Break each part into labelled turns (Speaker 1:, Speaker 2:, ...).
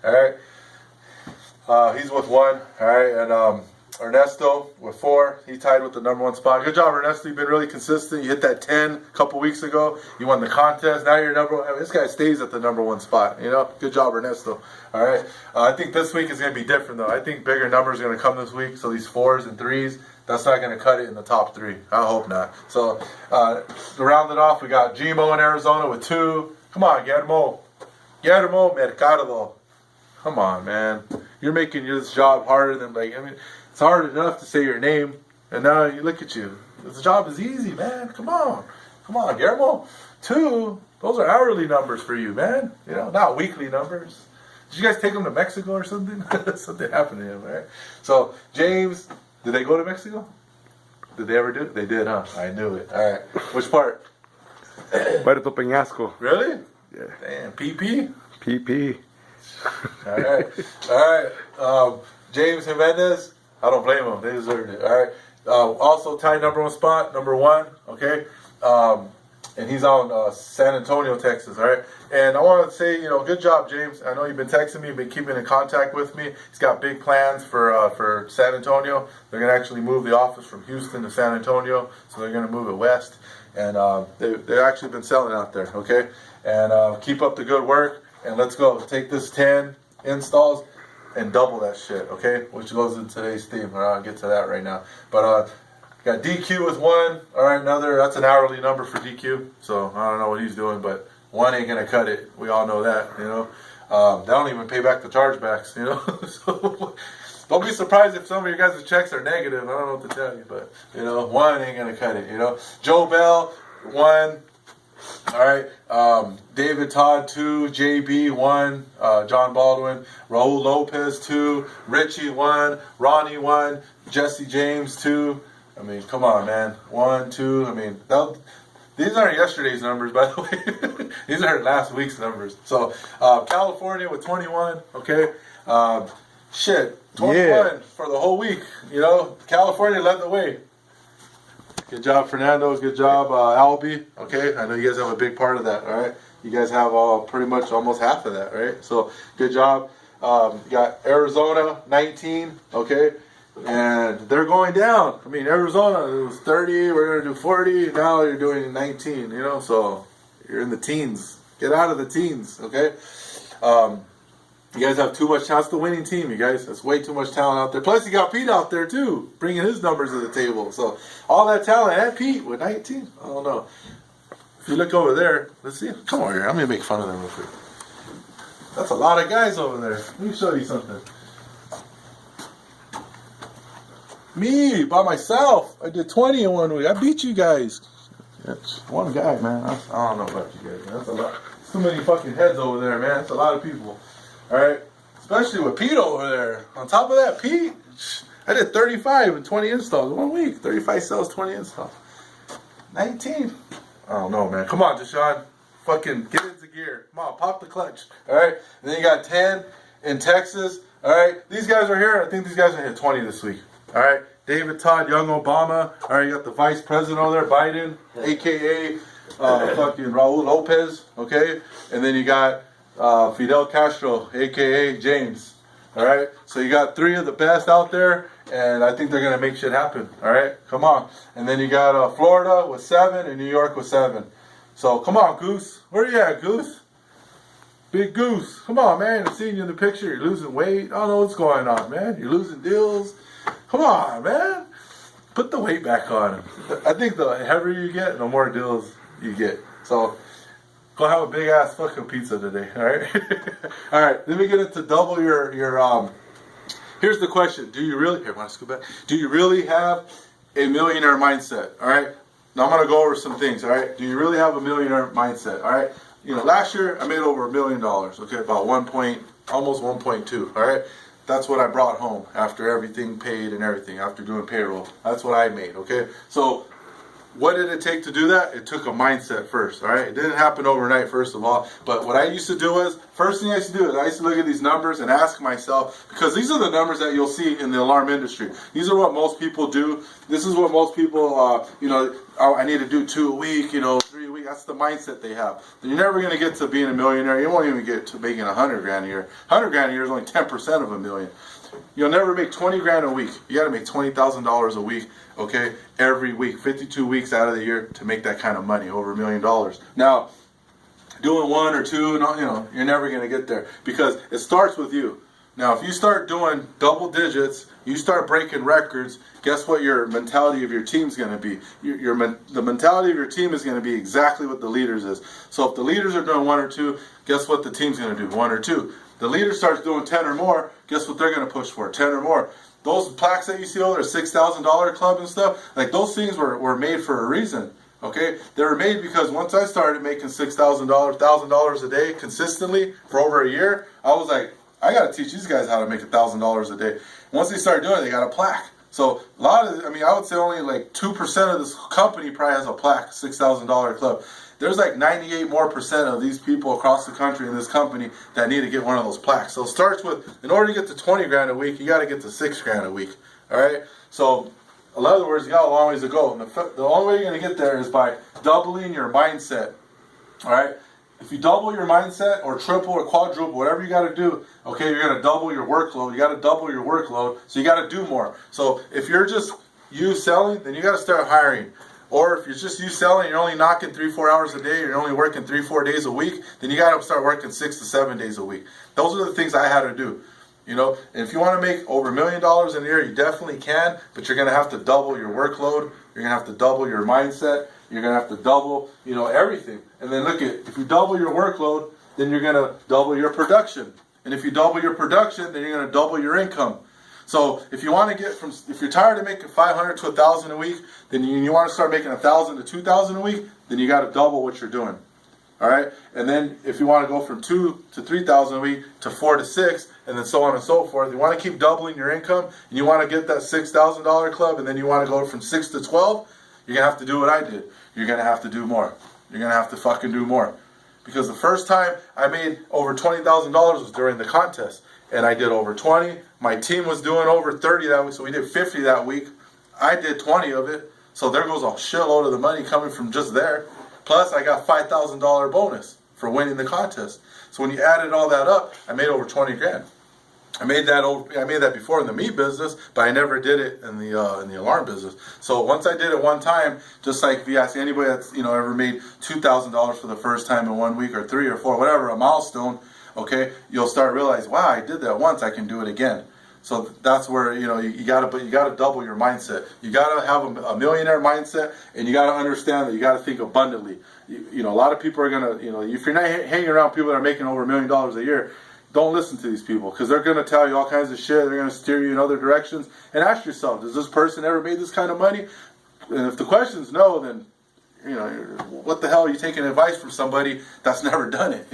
Speaker 1: All right. He's with 1. All right, and Ernesto with 4. He tied with the #1 spot. Good job, Ernesto. You've been really consistent. You hit that 10 a couple weeks ago. You won the contest. Now you're #1. This guy stays at the #1 spot. You know, good job, Ernesto. All right. I think this week is going to be different, though. I think bigger numbers are going to come this week. So these 4s and 3s, that's not going to cut it in the top 3. I hope not. So to round it off, we got Gmo in Arizona with 2. Come on, Guillermo. Guillermo Mercado. Come on, man. You're making this job harder than, like, I mean, it's hard enough to say your name, and now you look at you. This job is easy, man. Come on. Come on, Guillermo. 2, those are hourly numbers for you, man. You know, not weekly numbers. Did you guys take him to Mexico or something? Something happened to him, right? So, James, did they go to Mexico? Did they ever do it? They did, huh? I knew it. All right. Which part?
Speaker 2: Puerto Peñasco.
Speaker 1: Really?
Speaker 2: Yeah.
Speaker 1: Damn. PP?
Speaker 2: PP.
Speaker 1: All right. All right. James Jimenez. I don't blame them. They deserved it. All right. Also tied #1 spot, #1. Okay. And he's on San Antonio, Texas. All right. And I want to say, you know, good job, James. I know you've been texting me, been keeping in contact with me. He's got big plans for San Antonio. They're going to actually move the office from Houston to San Antonio, so they're going to move it west. And they've actually been selling out there. Okay. And keep up the good work. And let's go. Take this 10 installs and double that shit, okay? Which goes in today's theme. I'll get to that right now. But got DQ with 1. All right, that's an hourly number for DQ. So I don't know what he's doing, but 1 ain't gonna cut it. We all know that, you know. They don't even pay back the chargebacks, you know. So don't be surprised if some of your guys' checks are negative. I don't know what to tell you, but you know, 1 ain't gonna cut it, you know. Joe Bell, 1. All right, David Todd 2, JB 1, John Baldwin, Raul Lopez 2, Richie 1, Ronnie 1, Jesse James 2. I mean, come on, man, 1, 2. I mean, these aren't yesterday's numbers, by the way. These are last week's numbers. So California with 21. Okay, 21 for the whole week. You know, California led the way. Good job, Fernando. Good job, Albie. Okay, I know you guys have a big part of that. All right, you guys have pretty much almost half of that, right? So good job. You got Arizona 19. Okay, and they're going down. I mean, Arizona, it was 30. We're gonna do 40. Now you're doing 19. You know, so you're in the teens. Get out of the teens. Okay. You guys have too much talent. It's the winning team, you guys. That's way too much talent out there. Plus, you got Pete out there, too, bringing his numbers to the table. So, all that talent, and Pete with 19. I don't know. If you look over there, let's see. Come over here. I'm going to make fun of them real quick. That's a lot of guys over there. Let me show you something. Me, by myself. I did 20 in 1 week. I beat you guys. That's one guy, man. I don't know about you guys, man. That's a lot. There's too many fucking heads over there, man. That's a lot of people. All right, especially with Pete over there. On top of that, Pete, I did 35 and 20 installs in 1 week. 35 sales, 20 installs. 19. I don't know, man. Come on, Deshaun. Fucking get into gear. Come on, pop the clutch. All right. And then you got 10 in Texas. All right. These guys are here. I think these guys are hit 20 this week. All right. David Todd, Young Obama. All right. You got the vice president over there, Biden, a.k.a. fucking Raul Lopez. Okay. And then you got Fidel Castro, a.k.a. James. All right? So you got 3 of the best out there, and I think they're going to make shit happen. All right? Come on. And then you got Florida with 7 and New York with 7. So come on, Goose. Where you at, Goose? Big Goose. Come on, man. I'm seeing you in the picture. You're losing weight. I don't know what's going on, man. You're losing deals. Come on, man. Put the weight back on. I think the heavier you get, the more deals you get. So go have a big ass fucking pizza today, all right? All right, let me get into double your here's the question. Do you really, here, want to scoot back? Do you really have a millionaire mindset, all right? Now I'm going to go over some things, all right? Do you really have a millionaire mindset, all right? You know, last year I made over $1 million, okay? About almost 1.2, all right? That's what I brought home after everything paid and everything, after doing payroll. That's what I made, okay? So what did it take to do that? It took a mindset first, all right? It didn't happen overnight, first of all. But what I used to do was, first thing I used to do is I used to look at these numbers and ask myself, because these are the numbers that you'll see in the alarm industry. These are what most people do. This is what most people, you know, I need to do 2 a week, you know, 3 a week. That's the mindset they have. Then you're never going to get to being a millionaire. You won't even get to making 100 grand a year. 100 grand a year is only 10% of a million. You'll never make 20 grand a week. You got to make $20,000 a week, okay, every week, 52 weeks out of the year to make that kind of money, over $1 million. Now, doing one or two, you know, you're never going to get there because it starts with you. Now, if you start doing double digits, you start breaking records, guess what your mentality of your team's going to be? The mentality of your team is going to be exactly what the leaders is. So if the leaders are doing one or two, guess what the team's going to do? One or two. The leader starts doing 10 or more, guess what they're going to push for? 10 or more. Those plaques that you see over there, $6,000 club and stuff, like those things were made for a reason. Okay, they were made because once I started making $6,000, $1,000 a day consistently for over a year, I was like, I got to teach these guys how to make $1,000 a day. Once they start doing it, they got a plaque. So a lot of, I mean, I would say only like 2% of this company probably has a plaque, $6,000 club. There's like 98% more of these people across the country in this company that need to get one of those plaques. So it starts with, in order to get to 20 grand a week, you got to get to 6 grand a week. All right. So in other words, you got a long ways to go. And the only way you're going to get there is by doubling your mindset. All right. If you double your mindset or triple or quadruple, whatever you got to do, okay, you're going to double your workload. You got to double your workload, so you got to do more. So if you're just you selling, then you got to start hiring. Or if you're just you selling, you're only knocking 3-4 hours a day, you're only working 3-4 days a week, then you got to start working 6 to 7 days a week. Those are the things I had to do. You know, and if you want to make over $1 million in a year, you definitely can, but you're going to have to double your workload. You're going to have to double your mindset. You're going to have to double, you know, everything. And then look at, if you double your workload, then you're going to double your production. And if you double your production, then you're going to double your income. So if you want to get from, if you're tired of making 500 to 1,000 a week, then you want to start making 1,000 to 2,000 a week, then you got to double what you're doing. All right, and then if you want to go from 2 to 3,000 a week to 4 to 6, and then so on and so forth, you want to keep doubling your income, and you want to get that $6,000 club, and then you want to go from 6 to 12. You're gonna have to do what I did. You're gonna have to do more. You're gonna have to fucking do more, because the first time I made over $20,000 was during the contest, and I did over 20. My team was doing over 30 that week, so we did 50 that week. I did 20 of it, so there goes a shitload of the money coming from just there. Plus, I got $5,000 bonus for winning the contest. So when you added all that up, I made over 20 grand. I made that before in the meat business, but I never did it in the alarm business. So once I did it one time, just like if you ask anybody that's ever made $2,000 for the first time in 1 week, or 3 or 4, whatever, a milestone, okay, you'll start realizing, wow, I did that once, I can do it again. So that's where you gotta double your mindset. You gotta have a millionaire mindset, and you gotta understand that you gotta think abundantly. A lot of people are gonna, if you're not hanging around people that are making over $1 million a year, don't listen to these people, because they're gonna tell you all kinds of shit. They're gonna steer you in other directions. And ask yourself, does this person ever made this kind of money? And if the question's no, then what the hell are you taking advice from somebody that's never done it,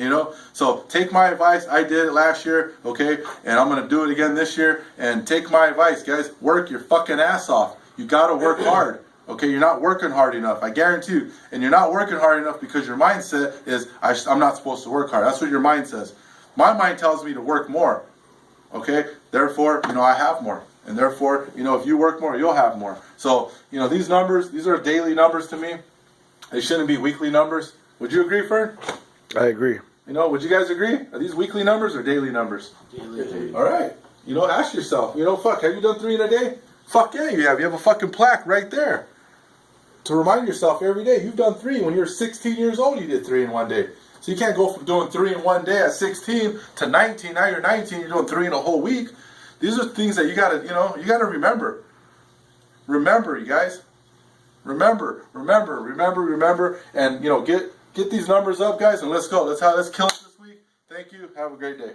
Speaker 1: So take my advice. I did it last year, okay? And I'm going to do it again this year. And take my advice, guys. Work your fucking ass off. You got to work hard, okay? You're not working hard enough, I guarantee you. And you're not working hard enough because your mindset is, I'm not supposed to work hard. That's what your mind says. My mind tells me to work more, okay? Therefore, I have more. And therefore, if you work more, you'll have more. So, these numbers, these are daily numbers to me. They shouldn't be weekly numbers. Would you agree, Fern?
Speaker 2: I agree.
Speaker 1: Would you guys agree? Are these weekly numbers or daily numbers?
Speaker 3: Daily.
Speaker 1: All right. Ask yourself, fuck, have you done 3 in a day? Fuck yeah, you have. You have a fucking plaque right there to remind yourself every day. You've done 3. When you're 16 years old, you did 3 in one day. So you can't go from doing 3 in one day at 16 to 19. Now you're 19, you're doing 3 in a whole week. These are things that you gotta remember. Remember, you guys. Remember, and get these numbers up, guys, and let's go. Let's kill it this week. Thank you. Have a great day.